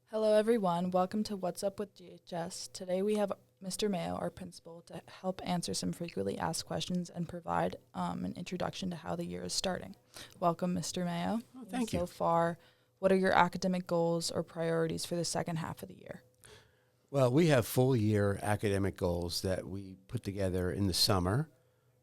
Hello, everyone. Welcome to What's Up with GHS. Today we have Mr. Mayo, our principal, to help answer some frequently asked questions and provide an introduction to how the year is starting. Welcome, Mr. Mayo. Oh, thank you. So far, what are your academic goals or priorities for the second half of the year? Well, we have full year academic goals that we put together in the summer,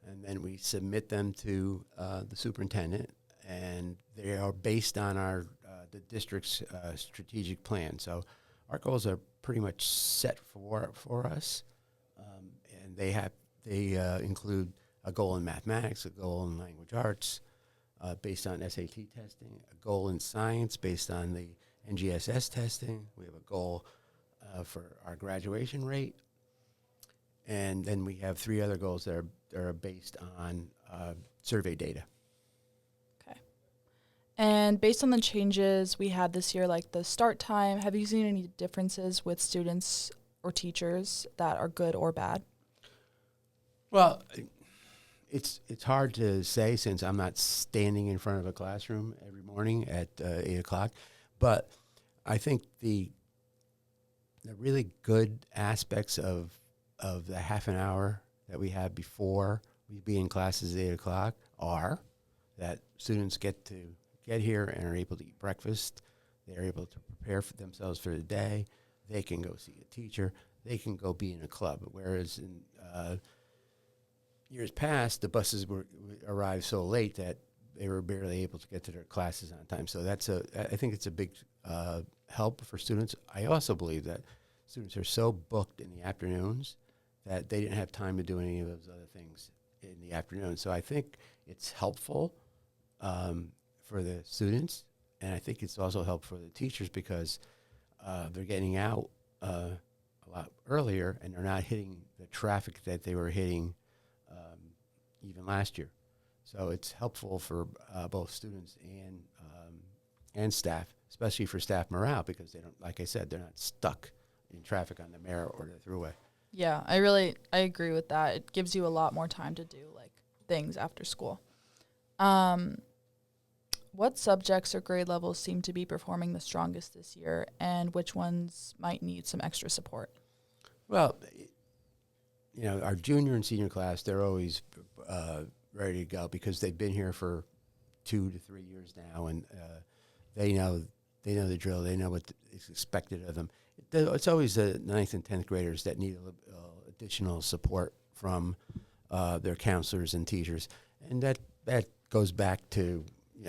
and then we submit them to the superintendent, and they are based on the district's strategic plan. So our goals are pretty much set for us, and they include a goal in mathematics, a goal in language arts, based on SAT testing, a goal in science based on the GHS testing. We have a goal for our graduation rate. And then we have three other goals that are based on survey data. Okay. And based on the changes we had this year, like the start time, have you seen any differences with students or teachers that are good or bad? Well, it's hard to say since I'm not standing in front of a classroom every morning at 8 o'clock. But I think the really good aspects of the half an hour that we have before we be in classes at 8 o'clock are that students get to get here and are able to eat breakfast. They're able to prepare for themselves for the day. They can go see a teacher. They can go be in a club. Whereas in years past, the buses arrived so late that they were barely able to get to their classes on time. So I think it's a big help for students. I also believe that students are so booked in the afternoons that they didn't have time to do any of those other things in the afternoon. So I think it's helpful for the students, and I think it's also helpful for the teachers because they're getting out a lot earlier and they're not hitting the traffic that they were hitting even last year. So it's helpful for both students and staff, especially for staff morale, because they don't, like I said, they're not stuck in traffic on the Mayo or the Thruway. Yeah, I agree with that. It gives you a lot more time to do like things after school. What subjects or grade levels seem to be performing the strongest this year, and which ones might need some extra support? Well, our junior and senior class, they're always ready to go because they've been here for 2 to 3 years now, and they know the drill. They know what is expected of them. It's always the 9th and 10th graders that need additional support from their counselors and teachers, and that goes back to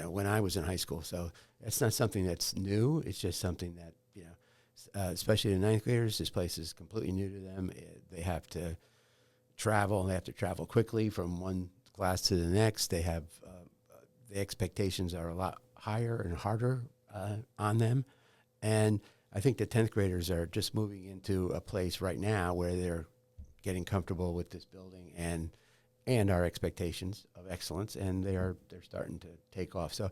when I was in high school. So that's not something that's new. It's just something that especially the 9th graders, this place is completely new to them. They have to travel, and they have to travel quickly from one class to the next. They have the expectations are a lot higher and harder on them, and I think the 10th graders are just moving into a place right now where they're getting comfortable with this building and our expectations of excellence, and they're starting to take off. So,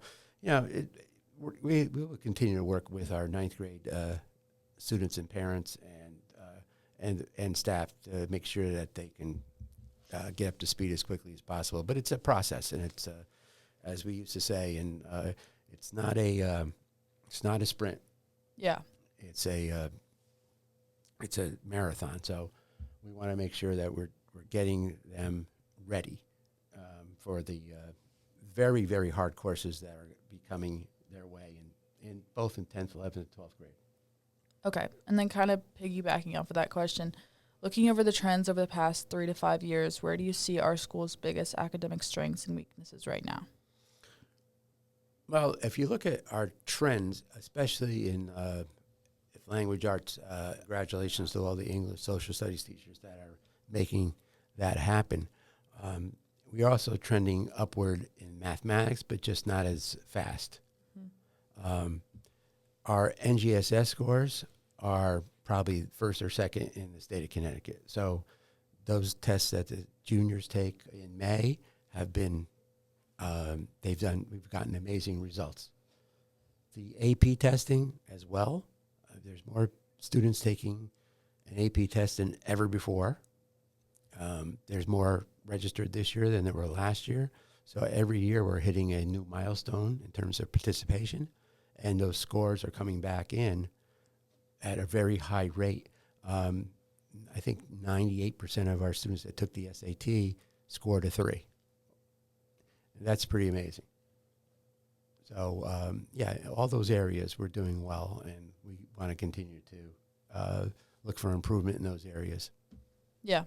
we will continue to work with our 9th grade students and parents and staff to make sure that they can get up to speed as quickly as possible. But it's a process, and it's as we used to say, and it's not a sprint. Yeah. It's a marathon. So we want to make sure that we're getting them ready for the very, very hard courses that are becoming their way in both in 10th, 11th, and 12th grade. Okay. And then kind of piggybacking off of that question, looking over the trends over the past 3 to 5 years, where do you see our school's biggest academic strengths and weaknesses right now? Well, if you look at our trends, especially in language arts, congratulations to all the English social studies teachers that are making that happen. We are also trending upward in mathematics, but just not as fast. Our NGSS scores are probably first or second in the state of Connecticut. So those tests that the juniors take in May have been, we've gotten amazing results. The AP testing as well, there's more students taking an AP test than ever before. There's more registered this year than there were last year. So every year we're hitting a new milestone in terms of participation, and those scores are coming back in at a very high rate. I think 98% of our students that took the SAT scored a 3. That's pretty amazing. So, all those areas we're doing well, and we want to continue to look for improvement in those areas. Yeah.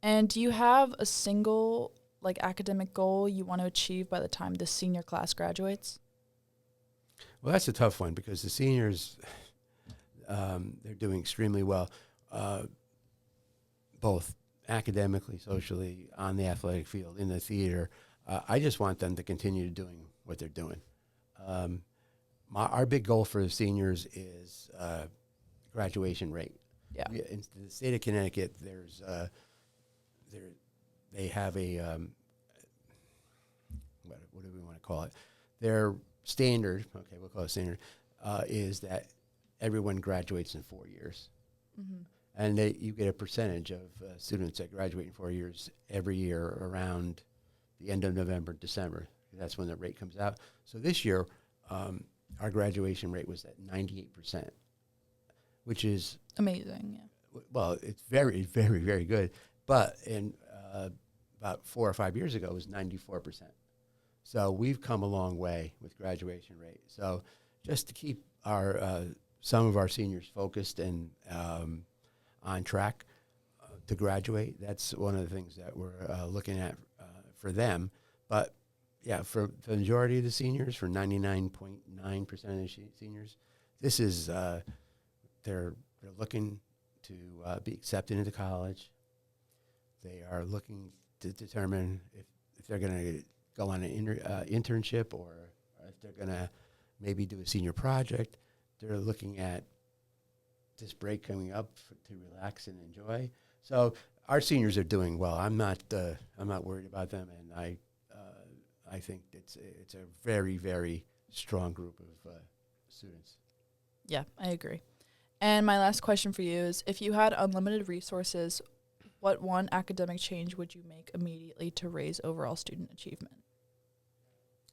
And do you have a single, academic goal you want to achieve by the time the senior class graduates? Well, that's a tough one because the seniors, they're doing extremely well, both academically, socially, on the athletic field, in the theater. I just want them to continue doing what they're doing. Our big goal for the seniors is graduation rate. Yeah. In the state of Connecticut, they have a what do we want to call it? Their standard, okay, we'll call it standard, is that everyone graduates in 4 years. Mm-hmm. And you get a percentage of students that graduate in 4 years every year around the end of November, December. That's when the rate comes out. So this year, our graduation rate was at 98%, which is amazing. Yeah. Well, it's very, very, very good. But in about 4 or 5 years ago, it was 94%. So we've come a long way with graduation rate. So just to keep our some of our seniors focused and on track to graduate, that's one of the things that we're looking at for them. But yeah, for the majority of the seniors, for 99.9% of the seniors, this is they're looking to be accepted into college. They are looking to determine if they're going to go on an internship or if they're going to maybe do a senior project. They're looking at this break coming up to relax and enjoy. So our seniors are doing well. I'm not worried about them, and I think it's a very, very strong group of students. Yeah, I agree. And my last question for you is, if you had unlimited resources, what one academic change would you make immediately to raise overall student achievement?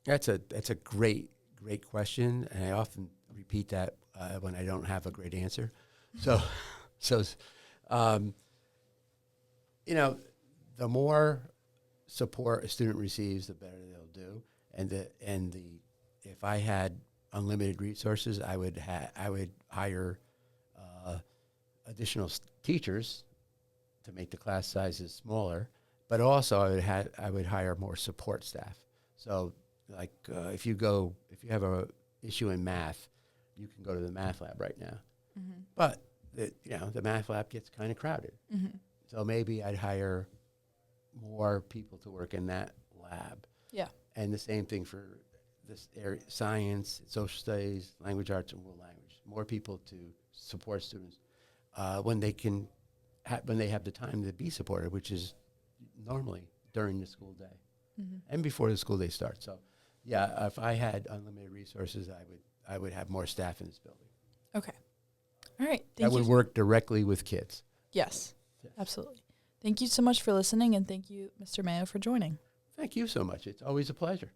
That's a great question, and I often repeat that when I don't have a great answer. So the more support a student receives, the better they'll do. And if I had unlimited resources, I would hire additional teachers to make the class sizes smaller, but also I would hire more support staff. So like if you have a issue in math, you can go to the math lab right now. Mm-hmm. But the math lab gets kind of crowded. Mm-hmm. So maybe I'd hire more people to work in that lab. Yeah. And the same thing for this area, science, social studies, language arts, and world language. More people to support students when they have the time to be supported, which is normally during the school day and before the school day starts. So, yeah, if I had unlimited resources, I would have more staff in this building. Okay. All right. That would work directly with kids. Yes, absolutely. Thank you so much for listening, and thank you, Mr. Mayo, for joining. Thank you so much. It's always a pleasure.